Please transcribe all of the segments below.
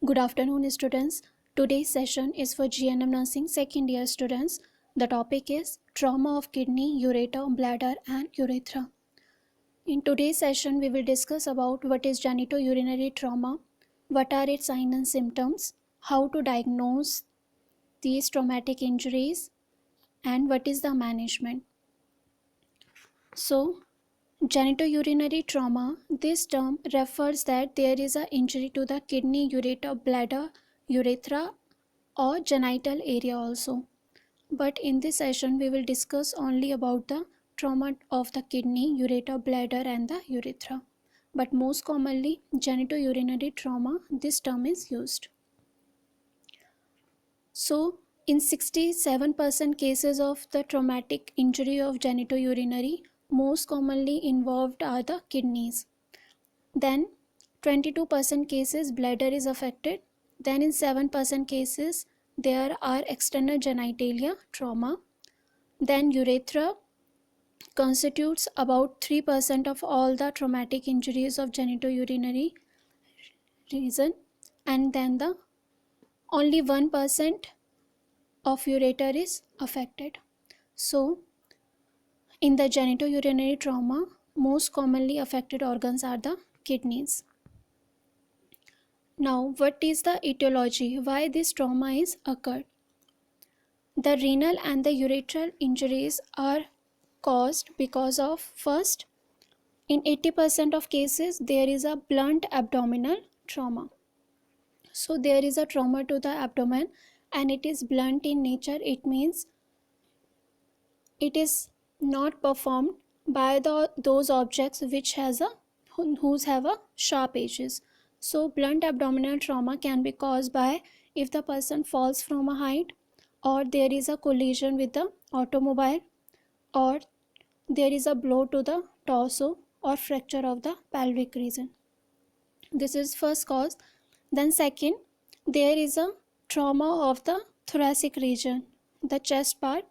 Good afternoon, students. Today's session is for GNM Nursing second year students. The topic is trauma of kidney, ureter, bladder, and urethra. In today's session, we will discuss about what is genitourinary trauma, what are its signs and symptoms, how to diagnose these traumatic injuries, and what is the management. So, genitourinary trauma, this term refers that there is an injury to the kidney, ureter, bladder, urethra, or genital area also. But in this session, we will discuss only about the trauma of the kidney, ureter, bladder, and the urethra. But most commonly, genitourinary trauma, this term is used. So, in 67% cases of the traumatic injury of genitourinary, most commonly involved are the kidneys. Then 22% cases bladder is affected. Then in 7% cases there are external genitalia trauma. Then urethra constitutes about 3% of all the traumatic injuries of genitourinary region, and then the only 1% of ureter is affected. So in the genitourinary trauma, most commonly affected organs are the kidneys. Now, what is the etiology? Why this trauma is occurred? The renal and the urethral injuries are caused because of, first, in 80% of cases there is a blunt abdominal trauma. So there is a trauma to the abdomen and it is blunt in nature. It means it is not performed by those objects which whose have a sharp edges. So blunt abdominal trauma can be caused by if the person falls from a height, or there is a collision with the automobile, or there is a blow to the torso, or fracture of the pelvic region. This is first cause. Then second, there is a trauma of the thoracic region, the chest part.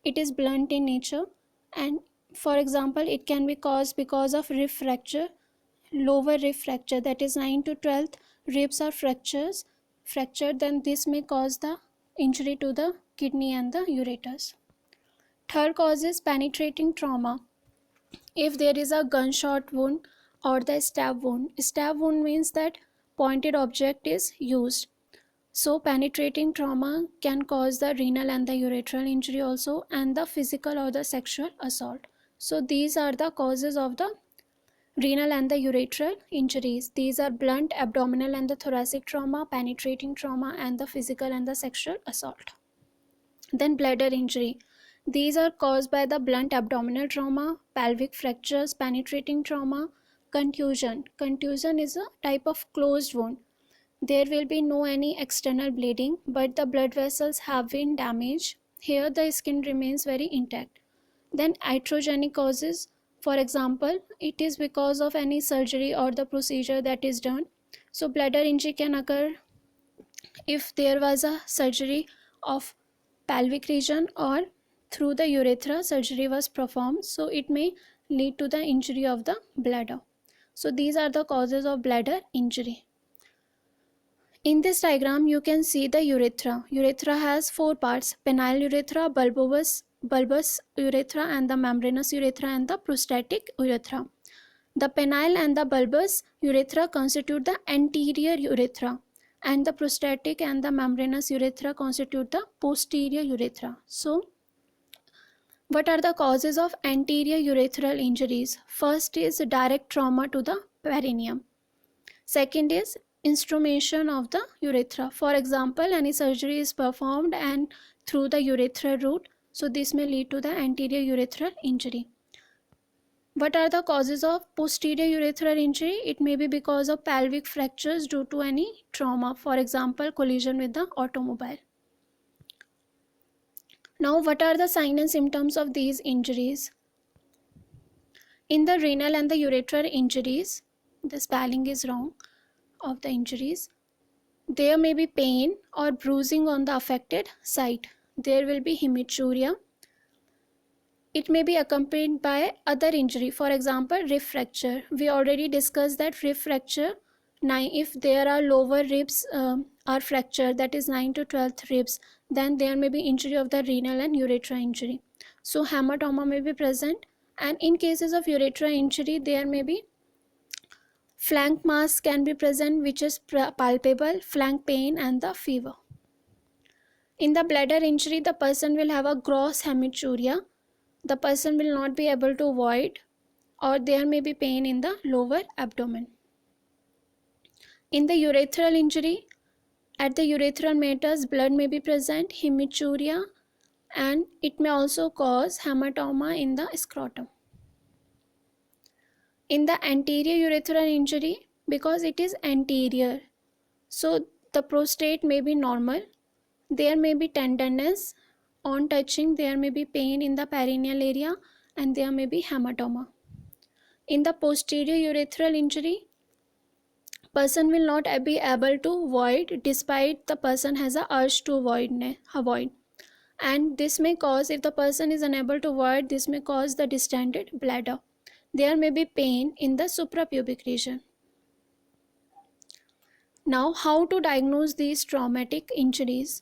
It is blunt in nature, and for example it can be caused because of rib fracture, lower rib fracture, that is 9 to 12th ribs are fractured, then this may cause the injury to the kidney and the ureters. Third cause is penetrating trauma. If there is a gunshot wound or the stab wound means that pointed object is used. So penetrating trauma can cause the renal and the urethral injury also, and the physical or the sexual assault. So these are the causes of the renal and the urethral injuries. These are blunt abdominal and the thoracic trauma, penetrating trauma, and the physical and the sexual assault. Then bladder injury. These are caused by the blunt abdominal trauma, pelvic fractures, penetrating trauma, contusion. Contusion is a type of closed wound. There will be no any external bleeding, but the blood vessels have been damaged. Here the skin remains very intact. Then iatrogenic causes, for example, it is because of any surgery or the procedure that is done. So bladder injury can occur if there was a surgery of pelvic region, or through the urethra surgery was performed, so it may lead to the injury of the bladder. So these are the causes of bladder injury. In this diagram, you can see the urethra. Urethra has four parts: penile urethra, bulbous urethra, and the membranous urethra, and the prostatic urethra. The penile and the bulbous urethra constitute the anterior urethra, and the prostatic and the membranous urethra constitute the posterior urethra. So, what are the causes of anterior urethral injuries? First is direct trauma to the perineum. Second is instrumentation of the urethra. For example, any surgery is performed and through the urethral route, so this may lead to the anterior urethral injury. What are the causes of posterior urethral injury? It may be because of pelvic fractures due to any trauma, for example, collision with the automobile. Now, what are the signs and symptoms of these injuries? In the renal and the urethral injuries, the spelling is wrong of the injuries, there may be pain or bruising on the affected site. There will be hematuria. It may be accompanied by other injury, for example, rib fracture. We already discussed that rib fracture if there are lower ribs are fractured, that is 9 to 12th ribs, then there may be injury of the renal and urethra injury. So hematoma may be present, and in cases of urethra injury there may be flank mass can be present, which is palpable, flank pain and the fever. In the bladder injury, the person will have a gross hematuria. The person will not be able to void, or there may be pain in the lower abdomen. In the urethral injury, at the urethral meatus, blood may be present, hematuria, and it may also cause hematoma in the scrotum. In the anterior urethral injury, because it is anterior, so the prostate may be normal, there may be tenderness, on touching there may be pain in the perineal area, and there may be hematoma. In the posterior urethral injury, person will not be able to void despite the person has a urge to avoid, and this may cause, if the person is unable to void, this may cause the distended bladder. There may be pain in the suprapubic region. Now, how to diagnose these traumatic injuries?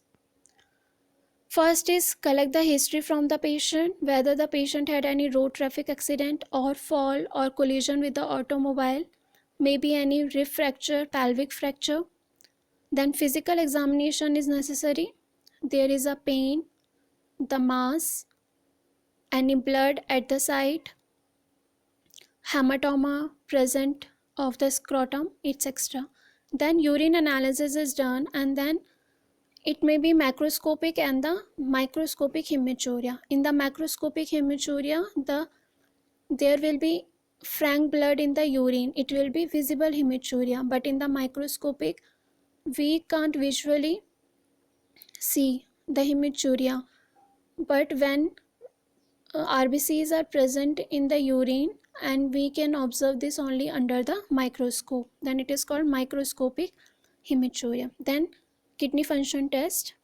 First is collect the history from the patient, whether the patient had any road traffic accident or fall or collision with the automobile, maybe any rib fracture, pelvic fracture. Then physical examination is necessary. There is a pain, the mass, any blood at the site, hematoma present of the scrotum, etc. Then urine analysis is done, and then it may be macroscopic and the microscopic hematuria. In the macroscopic hematuria, there will be frank blood in the urine. It will be visible hematuria. But in the microscopic, we can't visually see the hematuria. But when RBCs are present in the urine, and we can observe this only under the microscope, then it is called microscopic hematuria. Then kidney function test.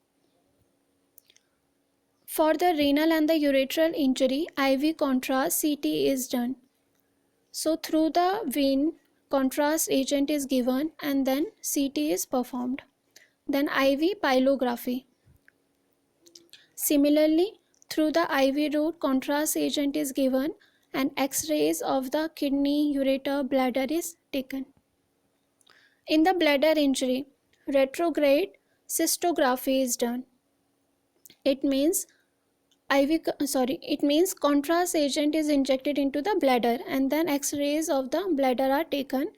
For the renal and the urethral injury, IV contrast CT is done. So through the vein, contrast agent is given and then CT is performed. Then IV pylography. Similarly, through the IV route, contrast agent is given and X-rays of the kidney, ureter, bladder is taken. In the bladder injury, retrograde cystography is done. It means contrast agent is injected into the bladder and then X-rays of the bladder are taken,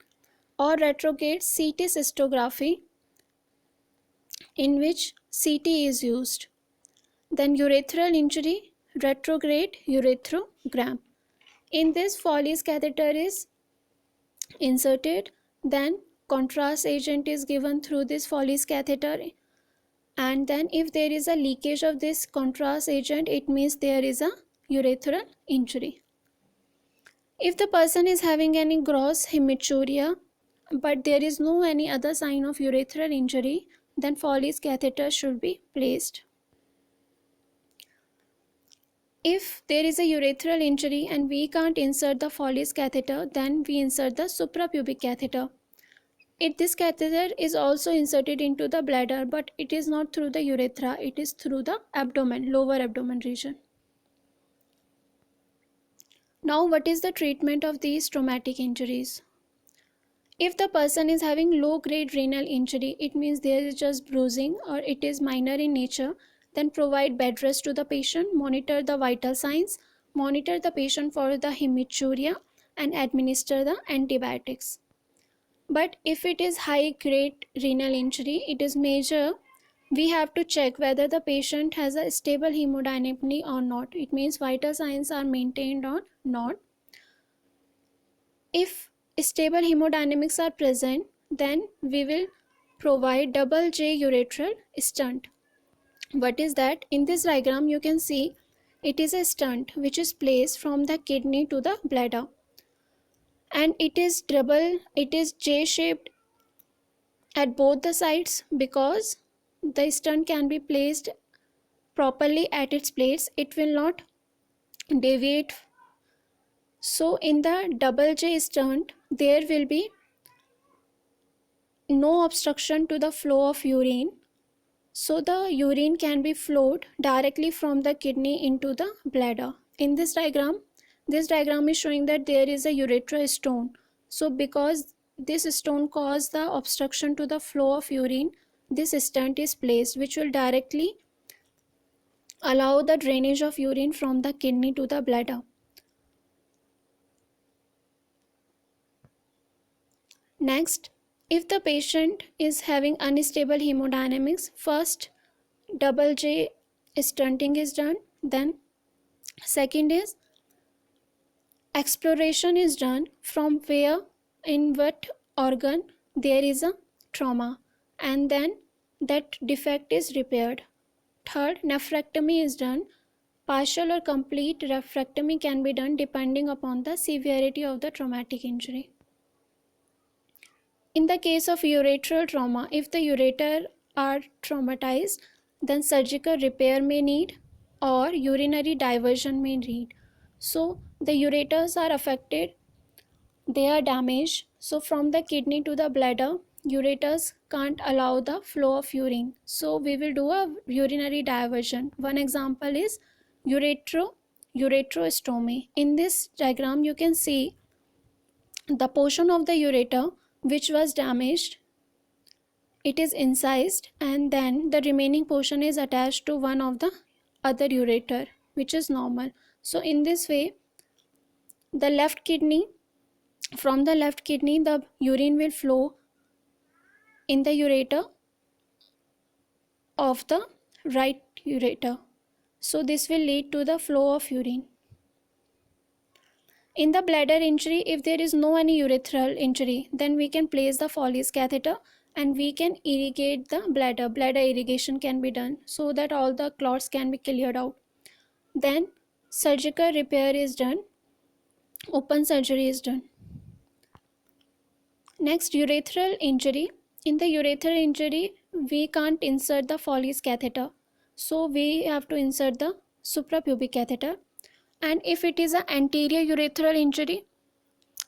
or retrograde CT cystography, in which CT is used. Then urethral injury, retrograde ureterogram. In this, Foley's catheter is inserted, then contrast agent is given through this Foley's catheter, and then if there is a leakage of this contrast agent, it means there is a urethral injury. If the person is having any gross hematuria but there is no any other sign of urethral injury, then Foley's catheter should be placed. If there is a urethral injury and we can't insert the Foley's catheter, then we insert the suprapubic catheter. This catheter is also inserted into the bladder, but it is not through the urethra, it is through the abdomen, lower abdomen region. Now, what is the treatment of these traumatic injuries? If the person is having low-grade renal injury, it means there is just bruising or it is minor in nature, then provide bed rest to the patient, monitor the vital signs, monitor the patient for the hematuria, and administer the antibiotics. But if it is high-grade renal injury, it is major, we have to check whether the patient has a stable hemodynamic or not. It means vital signs are maintained or not. If stable hemodynamics are present, then we will provide double J uretral stent. What is that? In this diagram you can see it is a stent which is placed from the kidney to the bladder, and it is J-shaped at both the sides because the stent can be placed properly at its place. It will not deviate. So in the double J stent there will be no obstruction to the flow of urine, so the urine can be flowed directly from the kidney into the bladder. In this diagram is showing that there is a urethral stone. So because this stone caused the obstruction to the flow of urine, this stent is placed, which will directly allow the drainage of urine from the kidney to the bladder. Next, if the patient is having unstable hemodynamics, first double J stenting is done. Then second is exploration is done from where, in what organ there is a trauma, and then that defect is repaired. Third, nephrectomy is done. Partial or complete nephrectomy can be done depending upon the severity of the traumatic injury. In the case of urethral trauma, if the ureter are traumatized, then surgical repair may need or urinary diversion may need. So the ureters are affected, they are damaged. So from the kidney to the bladder, ureters can't allow the flow of urine. So we will do a urinary diversion. One example is ureterostomy. In this diagram, you can see the portion of the ureter which was damaged, it is incised, and then the remaining portion is attached to one of the other ureter, which is normal. So in this way, the left kidney, from the left kidney, the urine will flow in the ureter of the right ureter. So this will lead to the flow of urine. In the bladder injury, if there is no any urethral injury, then we can place the Foley's catheter and we can irrigate the bladder. Bladder irrigation can be done so that all the clots can be cleared out. Then surgical repair is done. Open surgery is done. Next, urethral injury. In the urethral injury, we can't insert the Foley's catheter. So we have to insert the suprapubic catheter. And if it is an anterior urethral injury,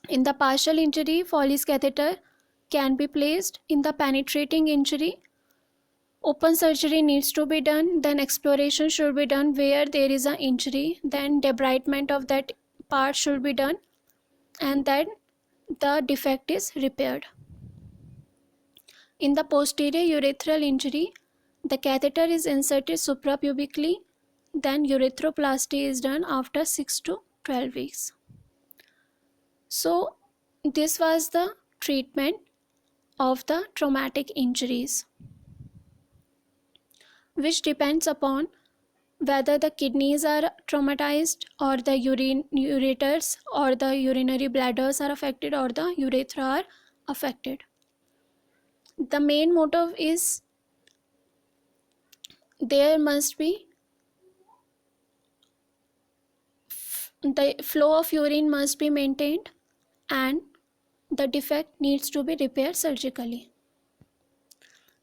in the partial injury, Foley's catheter can be placed. In the penetrating injury, open surgery needs to be done. Then exploration should be done where there is an injury. Then debridement of that part should be done. And then the defect is repaired. In the posterior urethral injury, the catheter is inserted suprapubically. Then urethroplasty is done after 6 to 12 weeks. So this was the treatment of the traumatic injuries, which depends upon whether the kidneys are traumatized or the ureters or the urinary bladders are affected or the urethra are affected. The main motive is there must be the flow of urine must be maintained and the defect needs to be repaired surgically.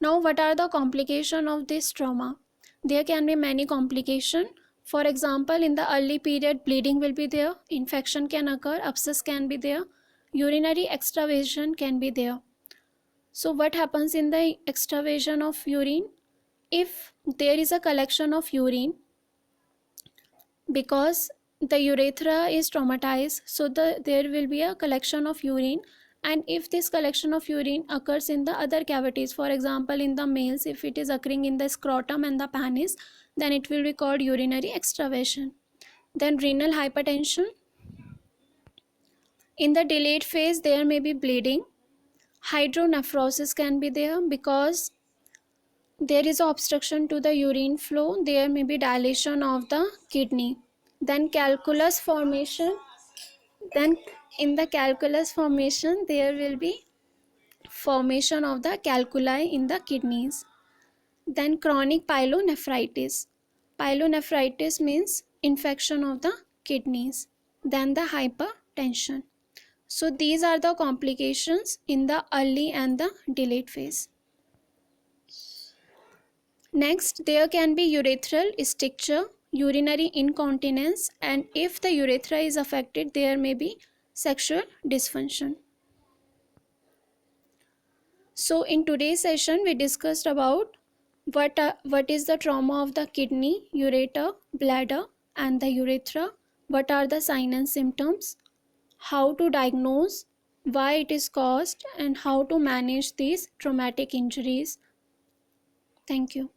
Now, what are the complications of this trauma? There can be many complications. For example, in the early period, bleeding will be there, infection can occur, abscess can be there, urinary extravasation can be there. So what happens in the extravasation of urine? If there is a collection of urine, because the urethra is traumatized, so there will be a collection of urine, and if this collection of urine occurs in the other cavities, for example in the males, if it is occurring in the scrotum and the penis, then it will be called urinary extravasation. Then renal hypertension. In the delayed phase, there may be bleeding. Hydronephrosis can be there because there is obstruction to the urine flow. There may be dilation of the kidney. Then calculus formation. Then in the calculus formation, there will be formation of the calculi in the kidneys. Then chronic pyelonephritis. Pyelonephritis means infection of the kidneys. Then the hypertension. So these are the complications in the early and the delayed phase. Next, there can be urethral stricture, urinary incontinence, and if the urethra is affected, there may be sexual dysfunction. So in today's session we discussed about what is the trauma of the kidney, ureter, bladder and the urethra, what are the signs and symptoms, how to diagnose, why it is caused and how to manage these traumatic injuries. Thank you.